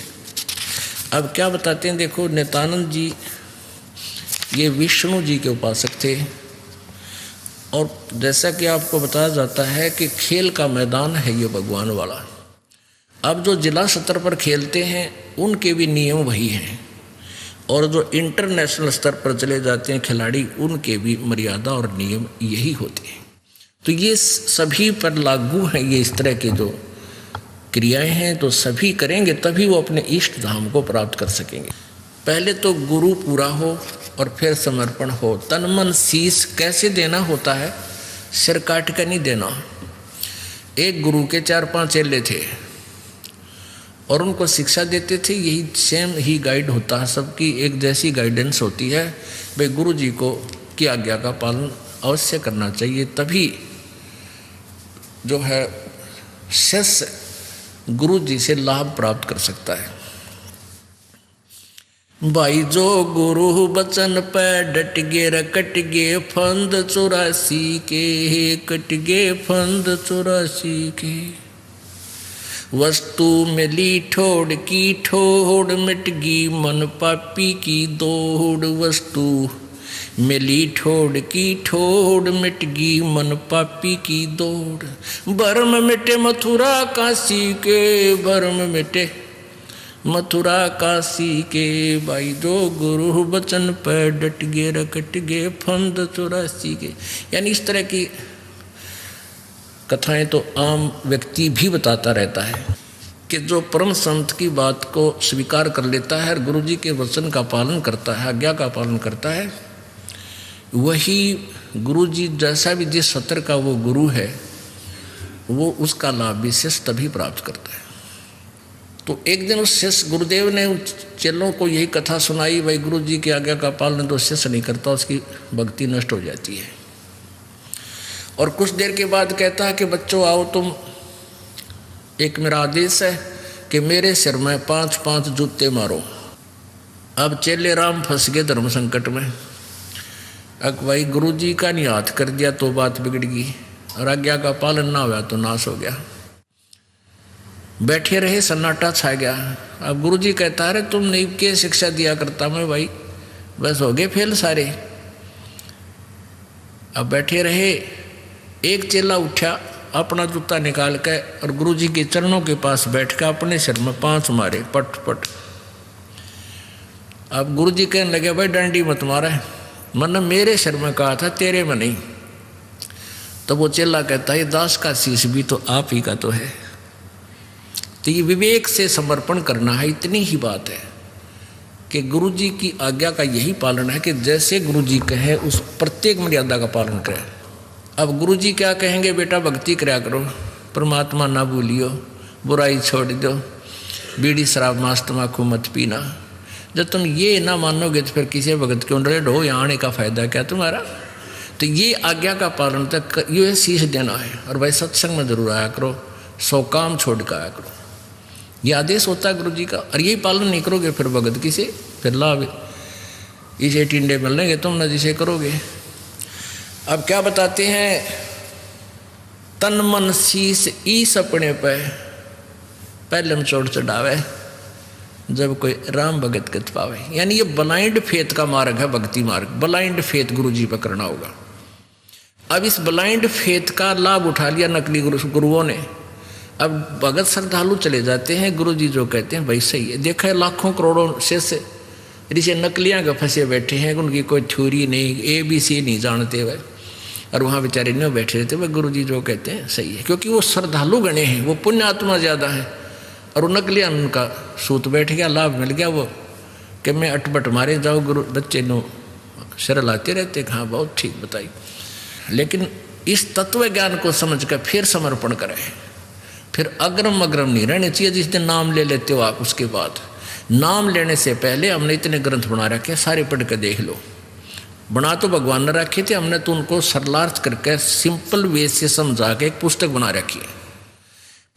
अब क्या बताते हैं, देखो नित्यानंद जी ये विष्णु जी के उपासक थे, और जैसा कि आपको बताया जाता है कि खेल का मैदान है ये भगवान वाला। अब जो जिला स्तर पर खेलते हैं उनके भी नियम वही हैं, और जो इंटरनेशनल स्तर पर चले जाते हैं खिलाड़ी उनके भी मर्यादा और नियम यही होते हैं। तो ये सभी पर लागू हैं, ये इस तरह के जो क्रियाएं हैं तो सभी करेंगे तभी वो अपने इष्ट धाम को प्राप्त कर सकेंगे। पहले तो गुरु पूरा हो और फिर समर्पण हो। तन मन शीश कैसे देना होता है, सिर काट कर नहीं देना। एक गुरु के 4-5 चेले थे और उनको शिक्षा देते थे, यही सेम ही गाइड होता है, सबकी एक जैसी गाइडेंस होती है। भाई गुरु जी को की आज्ञा का पालन अवश्य करना चाहिए, तभी जो है शिष्य गुरु जी से लाभ प्राप्त कर सकता है। भाई जो गुरु बचन पे डट गे कट गे फंद 84 के, कट गे फंद 84 के। वस्तु मिली ठोड़ की ठोड़ मिट गी मन पापी की दौड़, वस्तु मिली ठोड़ की ठोड़ मिट गी मन पापी की दौड़। भरम मिटे मथुरा काशी के, भरम मिटे मथुरा काशी के। भाई जो गुरु बचन पर डट गे रकट गे फंद 84 के। यानी इस तरह की कथाएं तो आम व्यक्ति भी बताता रहता है कि जो परम संत की बात को स्वीकार कर लेता है और गुरु जी के वचन का पालन करता है, आज्ञा का पालन करता है, वही गुरु जी जैसा भी जिस सत्र का वो गुरु है वो उसका लाभ विशेष तभी प्राप्त करता है। तो एक दिन उस शिष्य गुरुदेव ने उन चेलों को यही कथा सुनाई, भाई गुरु जी की आज्ञा का पालन तो शिष्य नहीं करता, उसकी भक्ति नष्ट हो जाती है। और कुछ देर के बाद कहता है कि बच्चों आओ, तुम एक मेरा आदेश है कि मेरे सिर में 5-5 जूते मारो। अब चेले राम फंस गए धर्म संकट में। अब भाई गुरु जी का नहीं हाथ कर दिया तो बात बिगड़ गई, और आज्ञा का पालन ना हुआ तो नाश हो गया। बैठे रहे, सन्नाटा छा गया। अब गुरु जी कहता है तुम नहीं क्या शिक्षा दिया करता मैं, भाई बस हो गए फेल सारे। अब बैठे रहे, एक चेला उठा अपना जूता निकाल के और गुरु जी के चरणों के पास बैठ कर अपने सिर में 5 मारे, पट पट। अब गुरु जी कहने लगे भाई डंडी मत मारा, मैंने मेरे सिर में कहा था तेरे में नहीं। तो वो चेला कहता है दास का शीश भी तो आप ही का तो है। तो ये विवेक से समर्पण करना है, इतनी ही बात है कि गुरु जी की आज्ञा का यही पालन है कि जैसे गुरु जी कहे उस प्रत्येक मर्यादा का पालन करें। अब गुरु जी क्या कहेंगे, बेटा भक्ति कराया करो, परमात्मा ना भूलियो, बुराई छोड़ दो, बीड़ी शराब मांस तम्बाकू मत पीना। जब तुम ये ना मानोगे तो फिर किसी भगत क्यों डरे, ढो यहाँ आने का फायदा क्या तुम्हारा। तो ये आज्ञा का पालन तक ये शीश देना है। और भाई सत्संग में जरूर आया करो, 100 काम छोड़ कर आया करो, ये आदेश होता है गुरु जी का। और यही पालन नहीं करोगे फिर भगत किसे, फिर लाभ इसे टिंडे मिलेंगे तुम न जिसे करोगे। अब क्या बताते हैं, तन मन शीस ईस अपने पे पहले हम चोट चढ़ावे जब कोई राम भगत गत पावे। यानी ये ब्लाइंड फेथ का मार्ग है, भक्ति मार्ग। ब्लाइंड फेथ गुरु जी पर करना होगा। अब इस ब्लाइंड फेथ का लाभ उठा लिया नकली गुरुओं ने। अब भगत श्रद्धालु चले जाते हैं, गुरु जी जो कहते हैं भाई सही है। देखा है लाखों करोड़ों शिष्य ऋषि नकलियाँ का फंसे बैठे हैं, उनकी कोई थ्योरी नहीं, ABC नहीं जानते वह, और वहाँ बेचारे नहीं बैठे रहते। वह गुरु जी जो कहते हैं सही है, क्योंकि वो श्रद्धालु गणे हैं, वो पुण्य आत्मा ज़्यादा है। और वो नकलियाँ उनका सूत बैठ गया, लाभ मिल गया वो कि मैं अटपट मारे जाओ। गुरु बच्चे नो सिर लाते रहते, हाँ बहुत ठीक बताई। लेकिन इस तत्व ज्ञान को समझ कर फिर समर्पण करें, फिर अग्रम अग्रम नहीं रहने चाहिए। जिस दिन नाम ले लेते हो आप, उसके बाद नाम लेने से पहले हमने इतने ग्रंथ बना रखे, सारे पढ़ कर देख लो। बना तो भगवान ने रखे थे, हमने तो उनको सरलार्थ करके सिंपल वे से समझा के एक पुस्तक बना रखी है।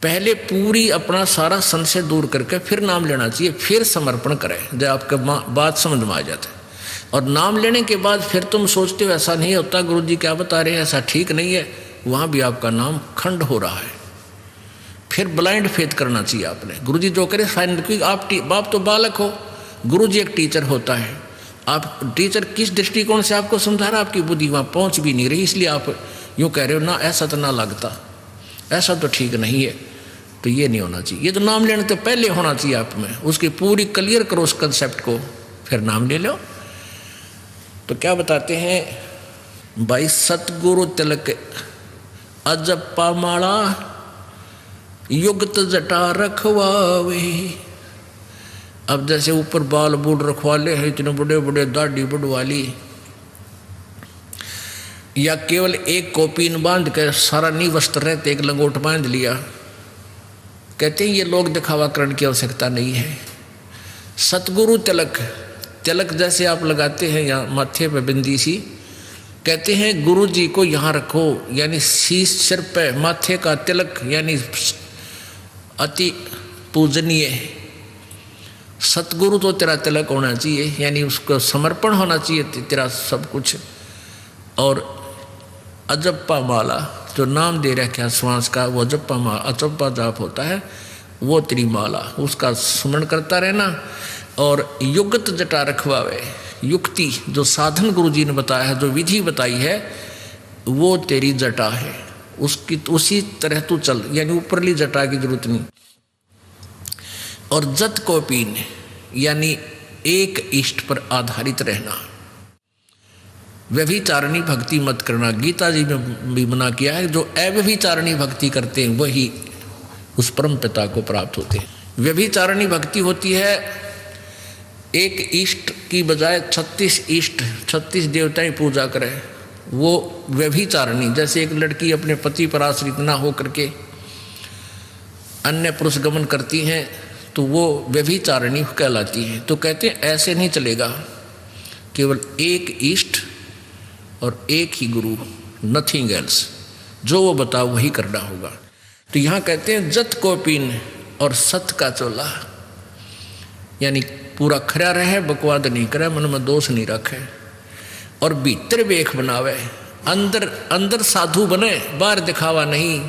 पहले पूरी अपना सारा संशय दूर करके फिर नाम लेना चाहिए, फिर समर्पण करें जब आपका बात समझ में आ जाता है। और नाम लेने के बाद फिर तुम सोचते हो ऐसा नहीं होता, गुरु जी क्या बता रहे हैं ऐसा ठीक नहीं है, वहाँ भी आपका नाम खंड हो रहा है। फिर ब्लाइंड फेथ करना चाहिए आपने। गुरु जी जो करे फाइनल, क्योंकि आप तो बालक हो, गुरु जी एक टीचर होता है। आप टीचर किस दृष्टिकोण से आपको समझा रहा है, आपकी बुद्धि वहाँ पहुँच भी नहीं रही, इसलिए आप यूँ कह रहे हो ना ऐसा तो ना लगता, ऐसा तो ठीक नहीं है। तो ये नहीं होना चाहिए। ये तो नाम लेने तो पहले होना चाहिए आप में, उसकी पूरी क्लियर करो उस कंसेप्ट को, फिर नाम ले लो। तो क्या बताते हैं भाई, सतगुरु तिलक अजप्पा माला युक्त जटा रखवावे। अब जैसे ऊपर बाल बूढ़ रखवा ले हैं, इतने बड़े बड़े दाढ़ी बढ़वा ली, या केवल एक कोपीन बांध कर सारा नहीं वस्त्र रहते एक लंगोट बांध लिया, कहते हैं ये लोग दिखावा करने की आवश्यकता नहीं है। सतगुरु तिलक, तिलक जैसे आप लगाते हैं या माथे पे बिंदी सी, कहते हैं गुरु जी को यहाँ रखो, यानी शीश सिर पे माथे का तिलक, यानी अति पूजनीय। सतगुरु तो तेरा तिलक होना चाहिए, यानी उसको समर्पण होना चाहिए तेरा सब कुछ। और अजप्पा माला जो नाम दे रखा है श्वास का, वो अजप्पा माला, अजप्पा जाप होता है, वो तेरी माला, उसका स्मरण करता रहना। और युक्त जटा रखवावे, युक्ति जो साधन गुरु जी ने बताया है, जो विधि बताई है, वो तेरी जटा है, उसकी उसी तरह तू चल, यानी ऊपरली जटा की जरूरत नहीं। और जत को पीन, यानी एक इष्ट पर आधारित रहना। व्यभिचारिणी भक्ति मत करना, गीता जी में भी मना किया है। जो अव्यभिचारिणी भक्ति करते हैं वही उस परम पिता को प्राप्त होते हैं। व्यभिचारिणी भक्ति होती है एक इष्ट की बजाय 36 इष्ट, 36 देवताएं पूजा करे, वो व्यभिचारिणी। जैसे एक लड़की अपने पति पर आश्रित ना हो करके अन्य पुरुष गमन करती हैं, तो वो व्यभिचारिणी कहलाती है। तो कहते हैं ऐसे नहीं चलेगा, केवल एक इष्ट और एक ही गुरु, नथिंग एल्स, जो वो बताओ वही करना होगा। तो यहाँ कहते हैं जत को पीन और सत का चोला, यानी पूरा खरा रहे, बकवाद नहीं करे, मन में दोष नहीं रखे, और भीतर वेख बनावे, अंदर अंदर साधु बने, बाहर दिखावा नहीं,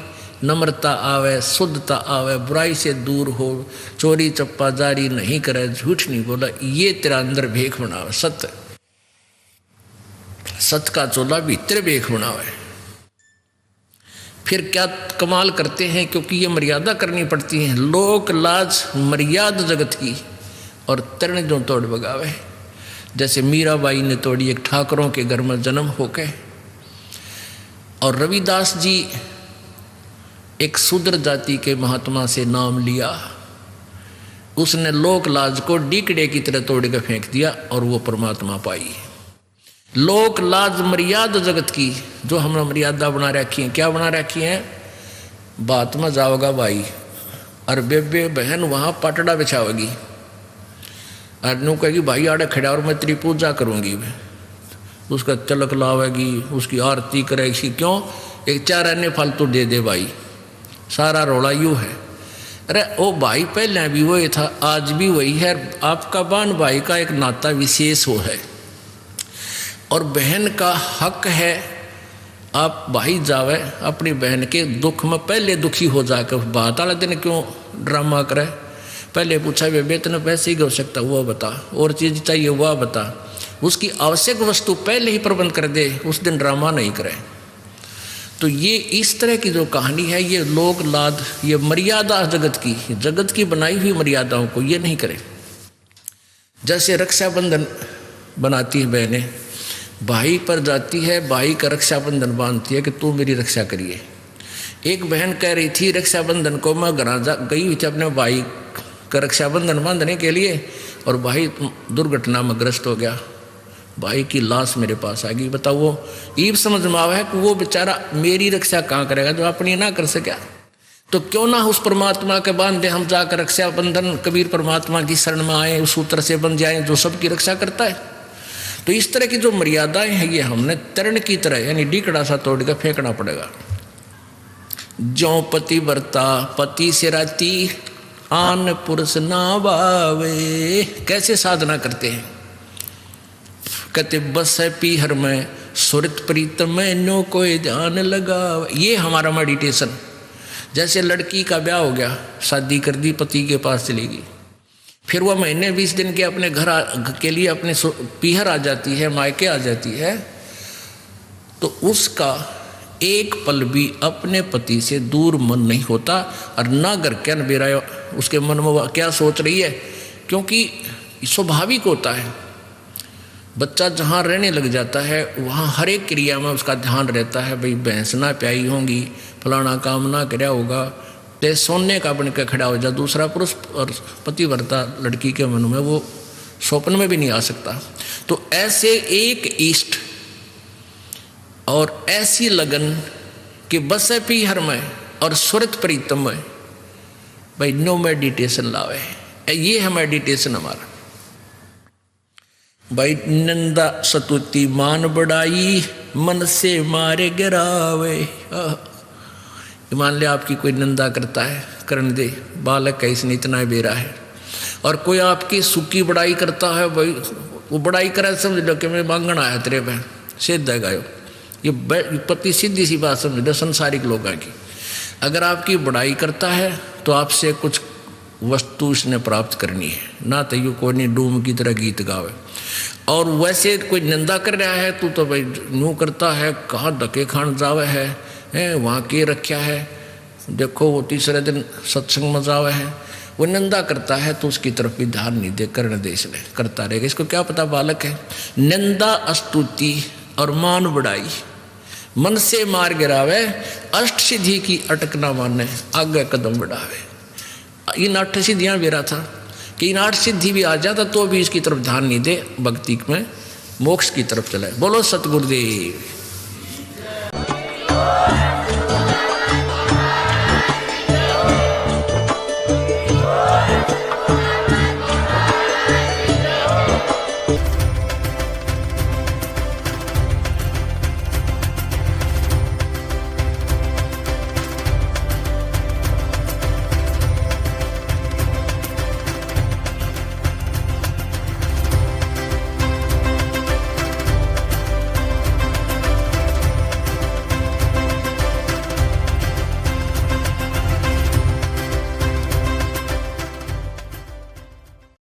नम्रता आवे, शुद्धता आवे, बुराई से दूर हो, चोरी चप्पा जारी नहीं करे, झूठ नहीं बोला, ये तेरा अंदर भेख बनावे। सत्य, सत्य का चोला भीतर भेख बनावे। फिर क्या कमाल करते हैं, क्योंकि ये मर्यादा करनी पड़ती है। लोक लाज मर्याद जगत की, और तरण जो तोड़ बगावे। जैसे मीराबाई ने तोड़ी एक ठाकरों के घर में जन्म होके, और रविदास जी एक शूद्र जाति के महात्मा से नाम लिया, उसने लोक लाज को डीकड़े की तरह तोड़ के फेंक दिया और वो परमात्मा पाई। लोक लाज मर्यादा जगत की, जो हमने मर्यादा बना रखी है, क्या बना रखी है, बात में जाओगा भाई, और बेबे बहन वहाँ पाटड़ा बिछावेगी और नो कहेगी भाई आड़े खड़ा और मैं तेरी पूजा करूँगी। उसका तिलक लावेगी, उसकी आरती करेगी। क्यों? एक 4 अन्य फालतू दे दे भाई, सारा रोला यूँ है। अरे ओ भाई पहले भी वही था, आज भी वही है। आपका बहन भाई का एक नाता विशेष हो है और बहन का हक है आप भाई जावे अपनी बहन के दुख में पहले दुखी हो जाकर बात वाले दिन क्यों ड्रामा करे। पहले पूछा बेबे तेने पैसे की आवश्यकता वो बता, और चीज़ चाहिए वह बता, उसकी आवश्यक वस्तु पहले ही प्रबंध कर दे, उस दिन ड्रामा नहीं करे। तो ये इस तरह की जो कहानी है ये लोक लाद, ये मर्यादा जगत की बनाई हुई मर्यादाओं को ये नहीं करे। जैसे रक्षाबंधन बनाती है बहनें, भाई पर जाती है, भाई का रक्षाबंधन बांधती है कि तू मेरी रक्षा करिए। एक बहन कह रही थी रक्षाबंधन को मैं गई हुई थी अपने भाई का रक्षाबंधन बांधने के लिए और भाई दुर्घटना में ग्रस्त हो गया, भाई की लाश मेरे पास आ गई। बताओ वो ईब समझ में आवा है कि वो बेचारा मेरी रक्षा कहाँ करेगा जो अपनी ना कर सका। तो क्यों ना उस परमात्मा के बांधे हम जाकर रक्षाबंधन कबीर परमात्मा की शरण में आए, उस सूत्र से बन जाए जो सबकी रक्षा करता है। तो इस तरह की जो मर्यादाएं हैं ये हमने तरण की तरह यानी डीकड़ा सा तोड़ कर फेंकना पड़ेगा। जो पति वर्ता पति से राती आन पुरुष ना भावे। कैसे साधना करते हैं? कहते बस है पीहर में सुरत प्रीत में नो कोई ध्यान लगा। ये हमारा मेडिटेशन। जैसे लड़की का ब्याह हो गया, शादी कर दी, पति के पास चली गई, फिर वह महीने 20 दिन के अपने घर के लिए अपने पीहर आ जाती है, मायके आ जाती है, तो उसका एक पल भी अपने पति से दूर मन नहीं होता और ना घर क्या नबेरा उसके मन में क्या सोच रही है, क्योंकि स्वाभाविक होता है। बच्चा जहाँ रहने लग जाता है वहाँ हर एक क्रिया में उसका ध्यान रहता है, भाई भैंस ना प्याई होंगी, फलाना काम ना कराया होगा, ते सोने का बन के खड़ा हो जा। दूसरा पुरुष और पतिव्रता लड़की के मन में वो स्वप्न में भी नहीं आ सकता। तो ऐसे एक इष्ट और ऐसी लगन कि बस है पीहर में और सुरत प्रीतम में, भाई नो मेडिटेशन लावे। ये है मेडिटेशन हमारा। भाई नंदा सतुति मान बढ़ाई मन से मारे गिरावे। मान लिया आपकी कोई निंदा करता है, करने दे, बालक है इसने इतना बेरा है। और कोई आपकी सुखी बड़ाई करता है, भाई वो बड़ाई करे समझ लो कि मैं मांगण आया तेरे पे, सिद्ध है गायो। ये पति सीधी सी बात समझ लो संसारिक लोगों की। अगर आपकी बड़ाई करता है तो आपसे कुछ वस्तु इसने प्राप्त करनी है, ना तो यू कोई नहीं डूम की तरह गीत गावे। और वैसे कोई निंदा कर रहा है तो भाई यूँ करता है, कहाँ धके खान जावे है वहाँ के रखा है, देखो वो तीसरे दिन सत्संग में जावे है। वो निंदा करता है तो उसकी तरफ भी ध्यान नहीं दे, करने दे, इसलिए करता रहेगा। इसको क्या पता बालक है। निंदा स्तुति और मान बढ़ाई मन से मार गिरावे, अष्ट सिद्धि की अटक ना माने आगे कदम बढ़ावे। इन 8 सिद्धियाँ बेरा था कि इन 8 सिद्धि भी आ जाता तो भी इसकी तरफ ध्यान नहीं दे, भक्ति में मोक्ष की तरफ चले। बोलो सतगुरुदेव।